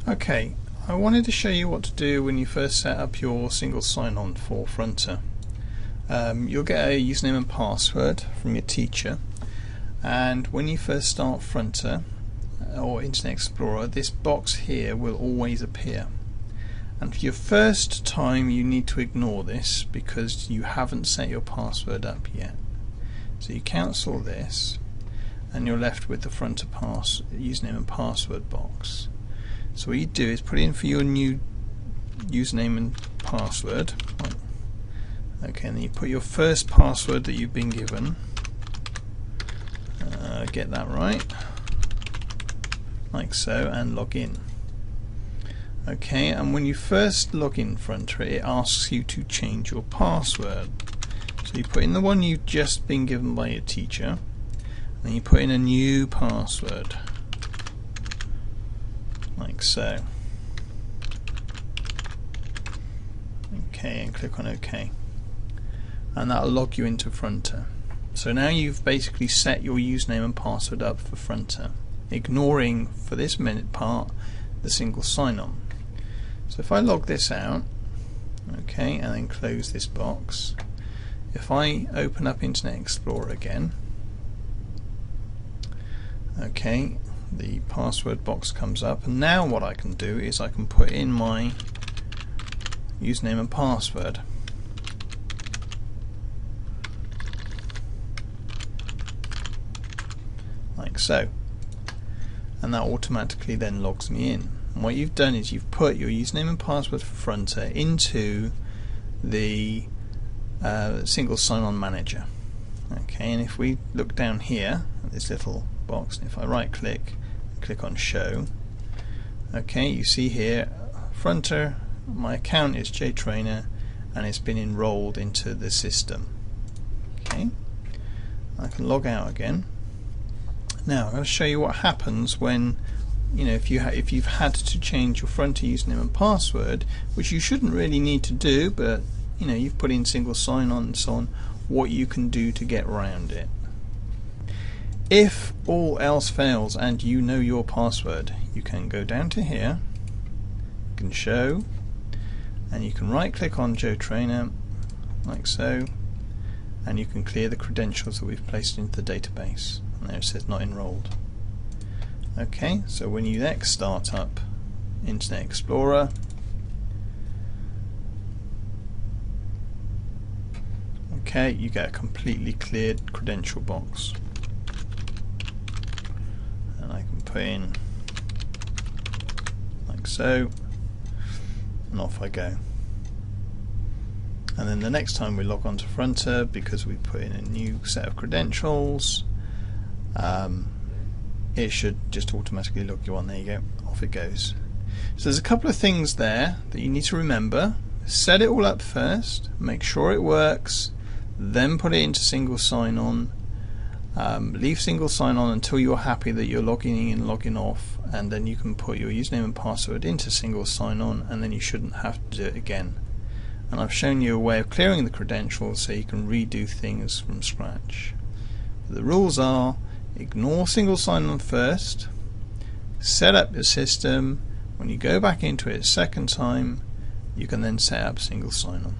Okay, I wanted to show you what to do when you first set up your single sign-on for Fronter. You'll get a username and password from your teacher, and when you first start Fronter or Internet Explorer, this box here will always appear. And for your first time you need to ignore this because you haven't set your password up yet. So you cancel this and you're left with the Fronter username and password box. So what you do is put in for your new username and password. Okay, and then you put your first password that you've been given. Get that right, like so, and log in. Okay, and when you first log in Fronter, it asks you to change your password. So you put in the one you've just been given by your teacher, and then you put in a new password, like so. Okay, and click on OK, and that'll log you into Fronter. So now you've basically set your username and password up for Fronter, ignoring for this minute part the single sign-on. So if I log this out, okay, and then close this box, if I open up Internet Explorer again, okay, the password box comes up, and now what I can do is I can put in my username and password. Like so, and that automatically then logs me in. And what you've done is you've put your username and password for Fronter into the single sign-on manager. Okay, and if we look down here at this little box, and if I right click and click on show, okay, you see here Fronter, my account is JTrainer and it's been enrolled into the system. Okay, I can log out again. Now I'm going to show you what happens when, if you've had to change your Fronter username and password, which you shouldn't really need to do, but you've put in single sign-on and so on, what you can do to get around it. If all else fails and you know your password, you can go down to here, you can show, and you can right click on JTrainer like so, and you can clear the credentials that we've placed into the database. And there it says not enrolled. Okay, so when you next start up Internet Explorer, okay, you get a completely cleared credential box, and I can put in like so, and off I go. And then the next time we log on to Fronter, because we put in a new set of credentials, it should just automatically log you on. There you go, off it goes. So there's a couple of things there that you need to remember. Set it all up first, make sure it works, then put it into single sign-on. Leave single sign-on until you're happy that you're logging in and logging off, and then you can put your username and password into single sign-on, and then you shouldn't have to do it again. And I've shown you a way of clearing the credentials so you can redo things from scratch. The rules are: ignore single sign-on first, set up your system. When you go back into it a second time, you can then set up single sign-on.